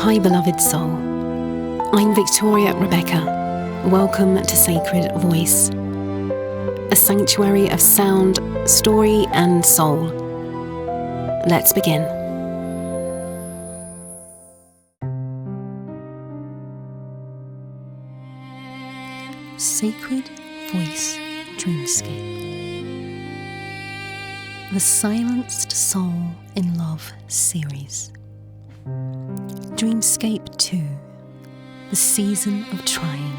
Hi, beloved soul. I'm Victoria Rebecca. Welcome to Sacred Voice, a sanctuary of sound, story, and soul. Let's begin. Sacred Voice Dreamscape. The Silenced Soul in Love series. Dreamscape 2. The Season of Trying.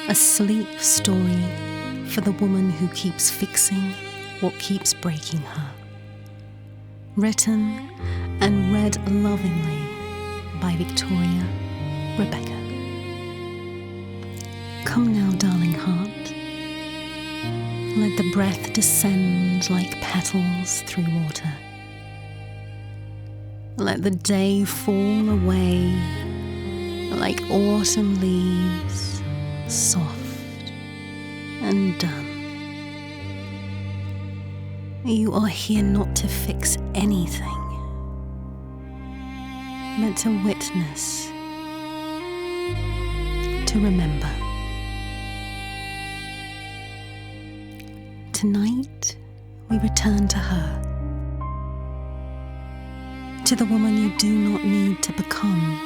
A sleep story for the woman who keeps fixing what keeps breaking her. Written and read lovingly by Victoria Rebecca. Come now, darling heart. Let the breath descend like petals through water. Let the day fall away like autumn leaves, soft and done. You are here not to fix anything, but to witness, to remember. Tonight, we return to her, to the woman you do not need to become,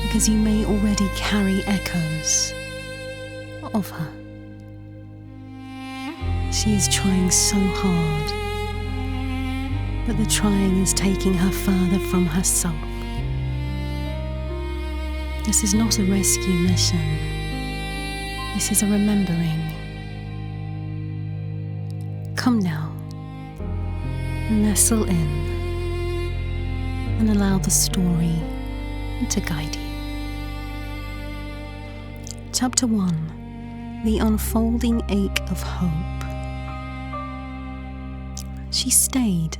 because you may already carry echoes of her. She is trying so hard, but the trying is taking her further from herself. This is not a rescue mission. This is a remembering. Come now, nestle in, and allow the story to guide you. Chapter 1. The Unfolding Ache of Hope. She stayed.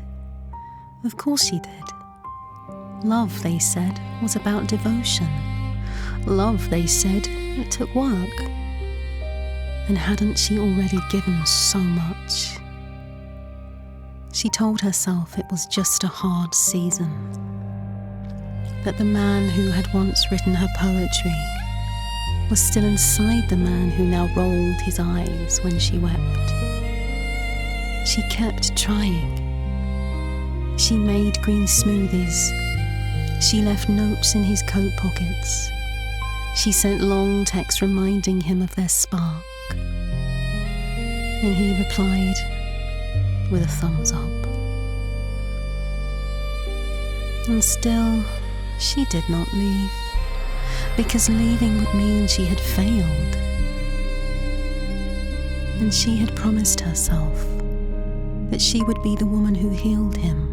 Of course she did. Love, they said, was about devotion. Love, they said, it took work. And hadn't she already given so much? She told herself it was just a hard season, that the man who had once written her poetry was still inside the man who now rolled his eyes when she wept. She kept trying. She made green smoothies. She left notes in his coat pockets. She sent long texts reminding him of their spark. And he replied with a thumbs up. And still, she did not leave, because leaving would mean she had failed. And she had promised herself that she would be the woman who healed him.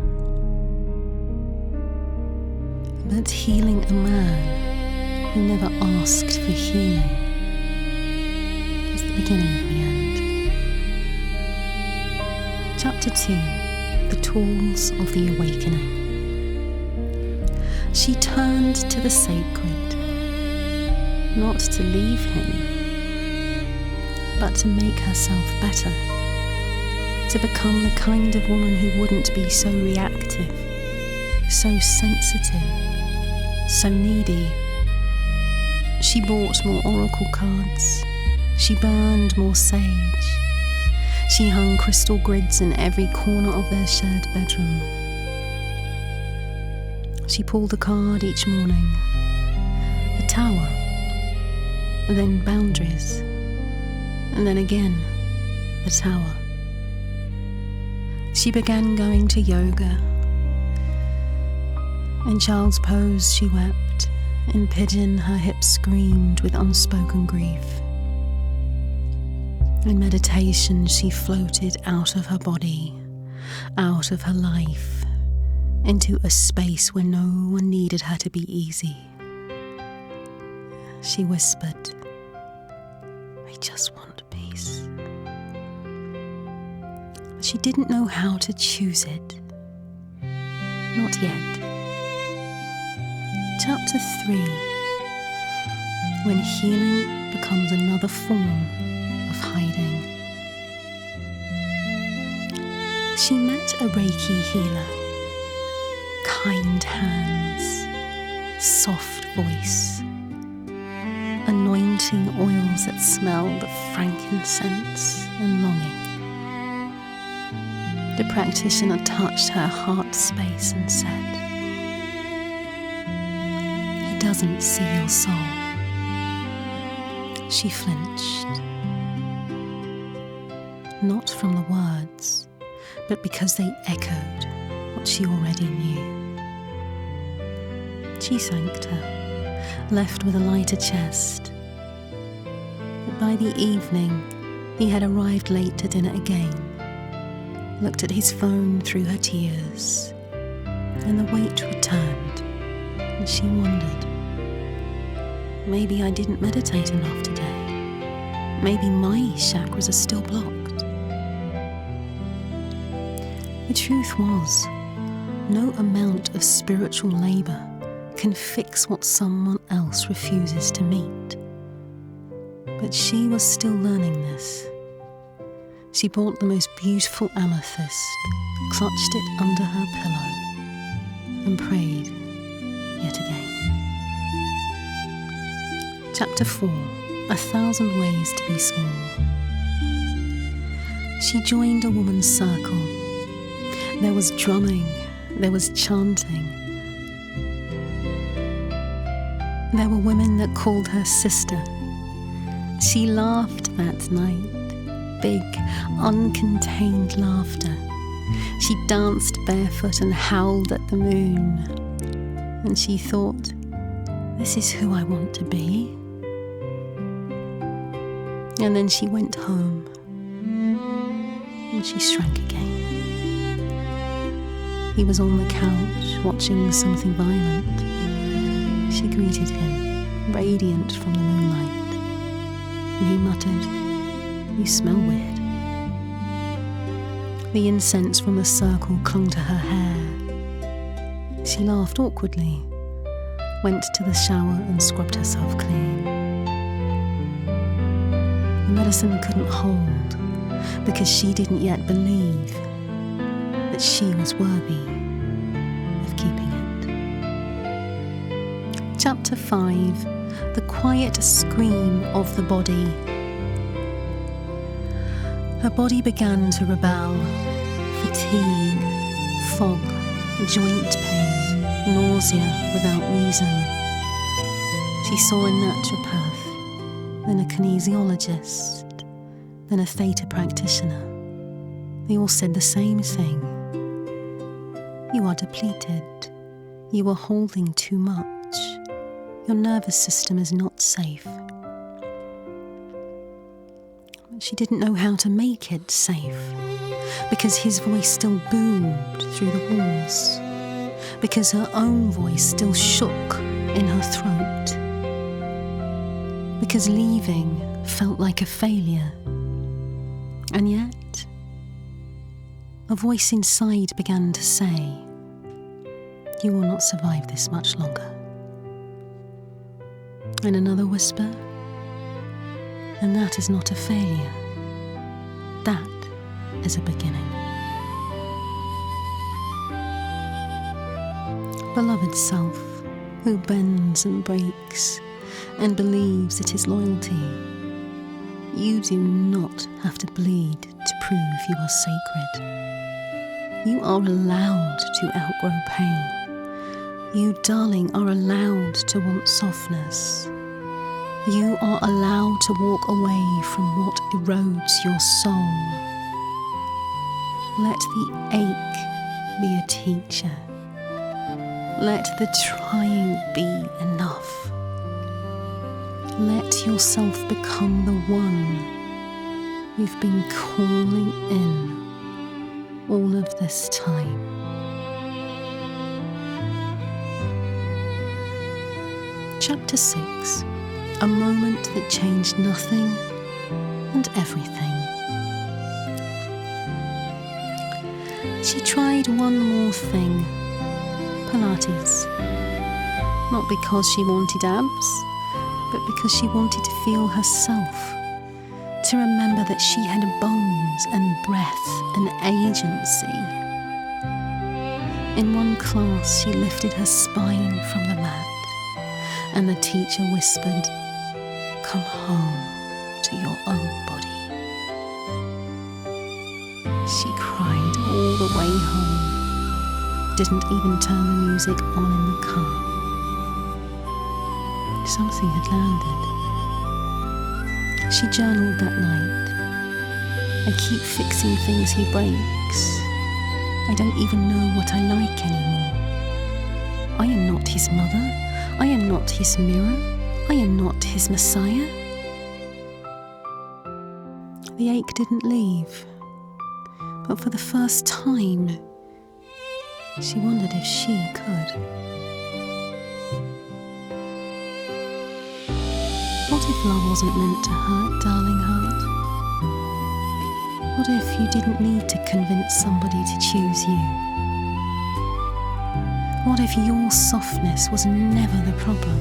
But healing a man who never asked for healing is the beginning of the end. Chapter 2. The Tools of the Awakening. She turned to the sacred, not to leave him, but to make herself better, to become the kind of woman who wouldn't be so reactive, so sensitive, so needy. She bought more oracle cards. She burned more sage. She hung crystal grids in every corner of their shared bedroom. She pulled a card each morning. The tower, then boundaries, and then again the tower. She began going to yoga. In child's pose she wept. In pigeon her hips screamed with unspoken grief. In meditation she floated out of her body, out of her life, into a space where no one needed her to be easy. She whispered, "I just want peace." But she didn't know how to choose it. Not yet. Chapter 3. When healing becomes another form of hiding. She met a Reiki healer. Kind hands, soft voice, anointing oils that smelled of frankincense and longing. The practitioner touched her heart space and said, "He doesn't see your soul." She flinched, not from the words, but because they echoed what she already knew. She thanked her, left with a lighter chest. But by the evening, he had arrived late to dinner again, looked at his phone through her tears, and the weight returned, and she wondered, maybe I didn't meditate enough today. Maybe my chakras are still blocked. The truth was, no amount of spiritual labor can fix what someone else refuses to meet. But she was still learning this. She bought the most beautiful amethyst, clutched it under her pillow, and prayed yet again. Chapter 4. 1,000 Ways to Be Small. She joined a woman's circle. There was drumming, there was chanting. There were women that called her sister. She laughed that night, big, uncontained laughter. She danced barefoot and howled at the moon. And she thought, this is who I want to be. And then she went home, and she shrank again. He was on the couch, watching something violent. She greeted him, radiant from the moonlight, and he muttered, "You smell weird." The incense from the circle clung to her hair. She laughed awkwardly, went to the shower and scrubbed herself clean. The medicine couldn't hold because she didn't yet believe that she was worthy of keeping it. Chapter 5. The quiet scream of the body. Her body began to rebel. Fatigue, fog, joint pain, nausea without reason. She saw a naturopath, then a kinesiologist, then a theta practitioner. They all said the same thing. You are depleted. You are holding too much. Your nervous system is not safe. But she didn't know how to make it safe, because his voice still boomed through the walls, because her own voice still shook in her throat, because leaving felt like a failure. And yet, a voice inside began to say, "You will not survive this much longer." And another whisper, "And that is not a failure. That is a beginning." Beloved self, who bends and breaks and believes it is loyalty, you do not have to bleed to prove you are sacred. You are allowed to outgrow pain. You, darling, are allowed to want softness. You are allowed to walk away from what erodes your soul. Let the ache be a teacher. Let the trying be enough. Let yourself become the one you've been calling in all of this time. Chapter 6. A moment that changed nothing and everything. She tried one more thing, Pilates. Not because she wanted abs, but because she wanted to feel herself, to remember that she had bones and breath and agency. In one class, she lifted her spine from the mat, and the teacher whispered, "Come home to your own body." She cried all the way home, didn't even turn the music on in the car. Something had landed. She journaled that night. "I keep fixing things he breaks. I don't even know what I like anymore. I am not his mother. I am not his mirror. I am not his Messiah." The ache didn't leave, but for the first time, she wondered if she could. What if love wasn't meant to hurt, darling heart? What if you didn't need to convince somebody to choose you? What if your softness was never the problem?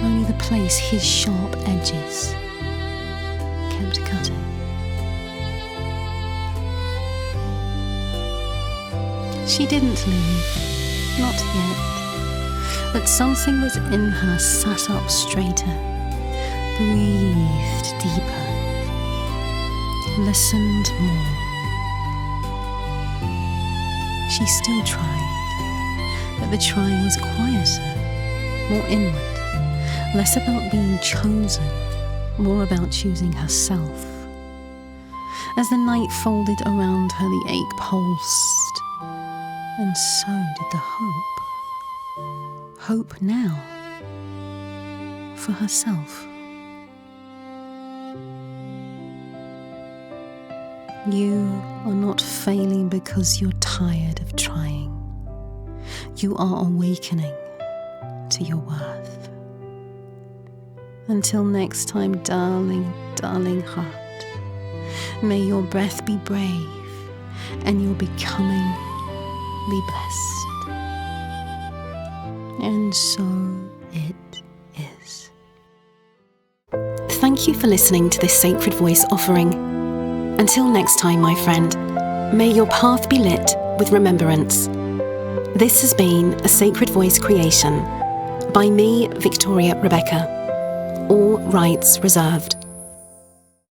Only the place his sharp edges kept cutting. She didn't leave, not yet, but something was in her sat up straighter, breathed deeper, listened more. She still tried, but the trying was quieter, more inward, less about being chosen, more about choosing herself. As the night folded around her, the ache pulsed, and so did the hope. Hope now for herself. You are not failing because you're tired of trying. You are awakening to your worth. Until next time, darling, darling heart, may your breath be brave and your becoming be blessed. And so it is. Thank you for listening to this Sacred Voice offering. Until next time, my friend, may your path be lit with remembrance. This has been a Sacred Voice creation by me, Victoria Rebecca. All rights reserved.